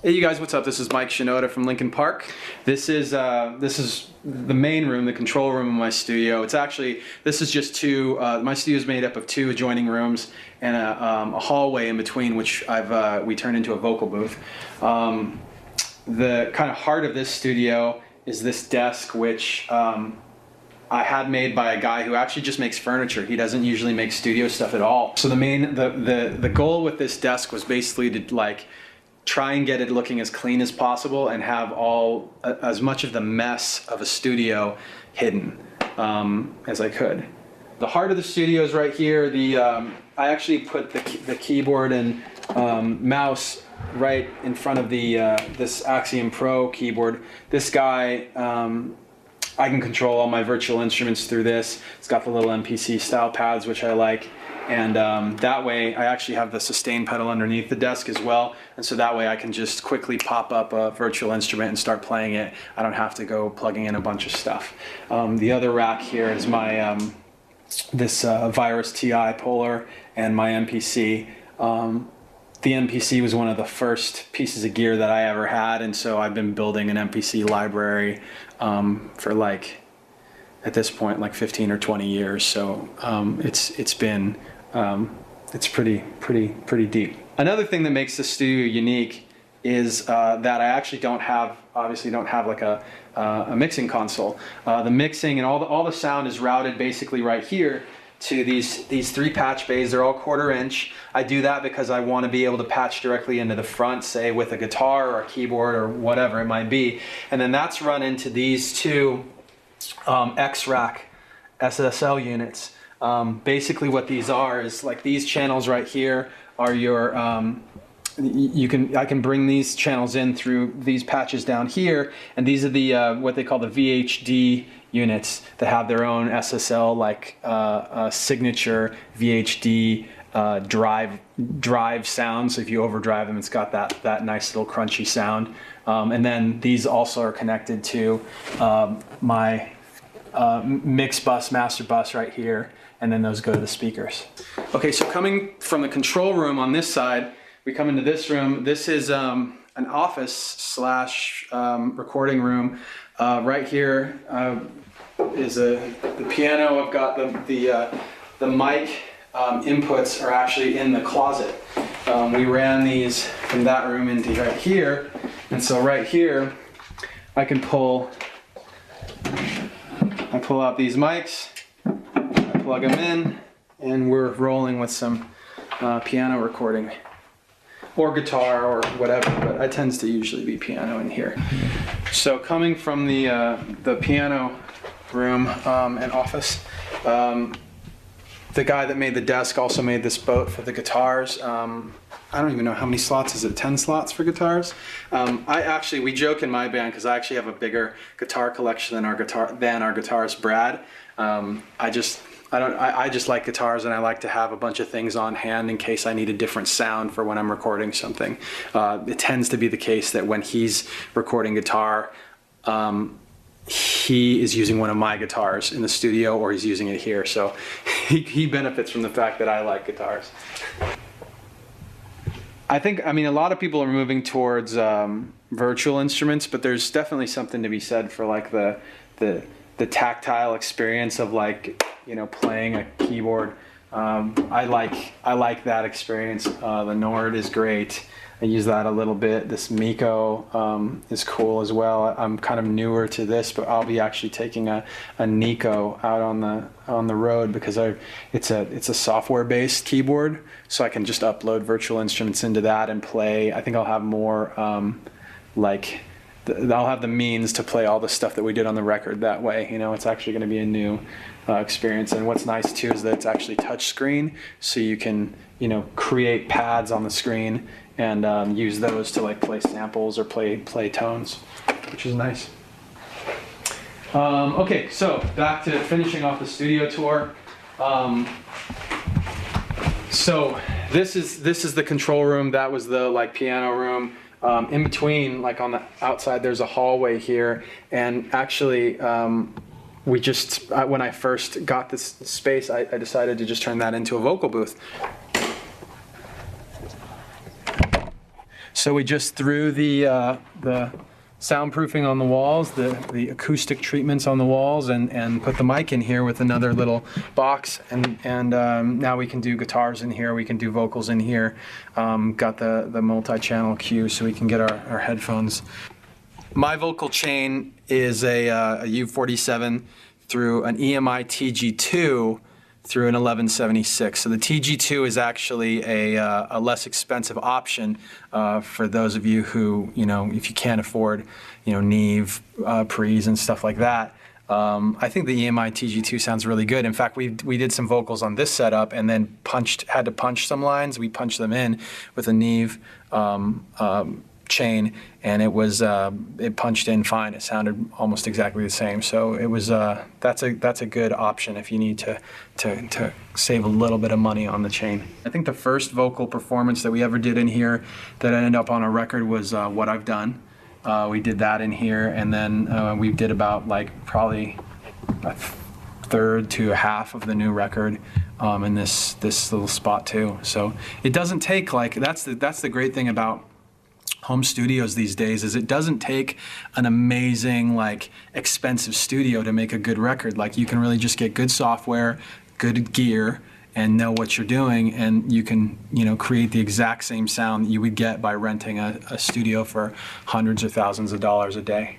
Hey you guys, what's up? This is Mike Shinoda from Lincoln Park. This is the main room, the control room of my studio. This is just two. My studio is made up of two adjoining rooms and a hallway in between, which we turned into a vocal booth. The kind of heart of this studio is this desk, which I had made by a guy who actually just makes furniture. He doesn't usually make studio stuff at all. So the goal with this desk was basically to try and get it looking as clean as possible and have as much of the mess of a studio hidden as I could. The heart of the studio is right here. I actually put the keyboard and mouse right in front of this Axiom Pro keyboard. This guy, I can control all my virtual instruments through this. It's got the little MPC style pads, which I like. And that way I actually have the sustain pedal underneath the desk as well. And so that way I can just quickly pop up a virtual instrument and start playing it. I don't have to go plugging in a bunch of stuff. The other rack here is my this Virus TI Polar and my MPC. The MPC was one of the first pieces of gear that I ever had, and so I've been building an MPC library for at this point 15 or 20 years. So it's pretty deep. Another thing that makes this studio unique is that I actually obviously don't have a mixing console. The mixing and all the sound is routed basically right here to these three patch bays. They're all 1/4 inch. I do that because I want to be able to patch directly into the front, say with a guitar or a keyboard or whatever it might be. And then that's run into these two X-Rack SSL units. Basically what these are is these channels right here are your I can bring these channels in through these patches down here, and these are the what they call the VHD units that have their own SSL signature VHD drive sound. So if you overdrive them, it's got that nice little crunchy sound. And then these also are connected to my mix bus, master bus right here, and then those go to the speakers. Okay, so coming from the control room on this side, we come into this room. This is an office / recording room. Right here is the piano. I've got the mic inputs are actually in the closet. We ran these from that room into right here, and so right here I can pull out these mics, I plug them in, and we're rolling with some piano recording. Or guitar or whatever, but it tends to usually be piano in here. So coming from the piano room and office, the guy that made the desk also made this boat for the guitars. I don't even know how many slots. Is it 10 slots for guitars? We joke in my band because I actually have a bigger guitar collection than our guitarist Brad. I just like guitars, and I like to have a bunch of things on hand in case I need a different sound for when I'm recording something. It tends to be the case that when he's recording guitar, he is using one of my guitars in the studio, or he's using it here. So he benefits from the fact that I like guitars. I mean, a lot of people are moving towards virtual instruments, but there's definitely something to be said for the tactile experience of playing a keyboard. I like that experience. The Nord is great. I use that a little bit. This Miko is cool as well. I'm kind of newer to this, but I'll be actually taking a Nico out on the road because it's a software-based keyboard, so I can just upload virtual instruments into that and play. I think I'll have more I'll have the means to play all the stuff that we did on the record that way. It's actually going to be a new experience. And what's nice too is that it's actually touch screen, so you can create pads on the screen and use those to play samples or play tones, which is nice. Okay, so back to finishing off the studio tour. So this is the control room. That was the piano room. In between, on the outside, there's a hallway here, and actually when I first got this space, I decided to just turn that into a vocal booth. So we just threw the soundproofing on the walls, the acoustic treatments on the walls, and put the mic in here with another little box. And now we can do guitars in here. We can do vocals in here. Got the multi-channel cue so we can get our headphones. My vocal chain is a U47 through an EMI TG2 through an 1176. So the TG2 is actually a less expensive option for those of you who, if you can't afford, Neve, Pre's and stuff like that. I think the EMI TG2 sounds really good. In fact, we did some vocals on this setup and then had to punch some lines. We punched them in with a Neve chain, and it punched in fine. It sounded almost exactly the same. So it was that's a good option if you need to save a little bit of money on the chain. I think the first vocal performance that we ever did in here that ended up on a record was What I've Done. We did that in here, and then we did about probably a third to a half of the new record in this little spot too. So it doesn't take that's the great thing about home studios these days, is it doesn't take an amazing expensive studio to make a good record. You can really just get good software, good gear, and know what you're doing, and you can create the exact same sound that you would get by renting a studio for hundreds or thousands of dollars a day.